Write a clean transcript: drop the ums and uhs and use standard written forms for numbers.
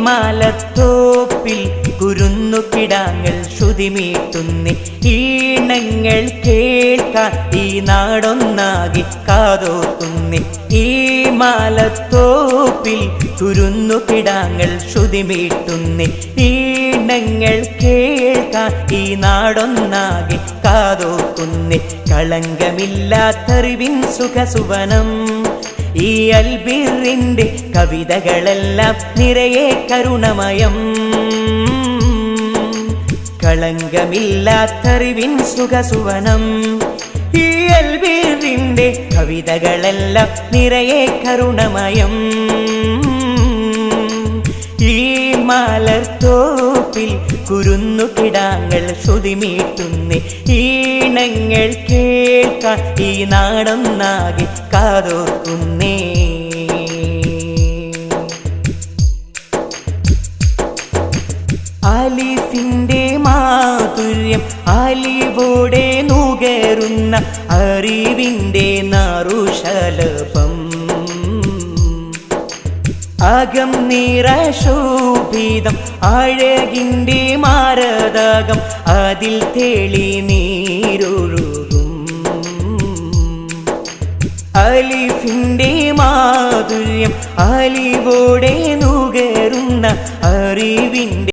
മാലത്തോപ്പിൽ കുരുന്നുകിടാങ്ങൾ ശ്രുതിമീട്ടുന്നി ഈണങ്ങൾ കേൾക്കാൻ ഈ നാടൊന്നാകെ കാതോർക്കുന്നി ഈ മാലത്തോപ്പിൽ കുരുന്നുകിടാങ്ങൾ ശ്രുതിമീട്ടുന്നി ഈണങ്ങൾ കേൾക്കാൻ ഈ നാടൊന്നാകെ കാതോർക്കുന്നി കളങ്കമില്ലാത്തറിവിൻ സുഖസുവനം ഈ അൽബിറിന്റെ കവിതകളെല്ലാം നിറയെ കരുണമയം കളങ്കമില്ലാത്തറിവിൻ സുഖസുവനം ഈ അൽബിറിന്റെ കവിതകളെല്ലാം നിറയെ കരുണമയം ഈ മലർത്തോപ്പിൽ കുരുന്നുകിടാങ്ങൾ ശ്രുതിമീട്ടുന്നി ഈണങ്ങൾ കേൾക്കാൻ ഈ നാടൊന്നാകെ കാതോർക്കുന്നേ ആലിഫിന്റെ മാധുര്യം ആലിവോടെ നുകരുന്ന അറിവിന്റെ നാറുശലഭം അകം നിറശോഭിതം അഴകിന്റെ മാരതകം അതിൽ തെളി നീരൊഴുകും അലിഫിന്റെ മാധുര്യം അലിവോടെ നുകരുന്ന അറിവിന്റെ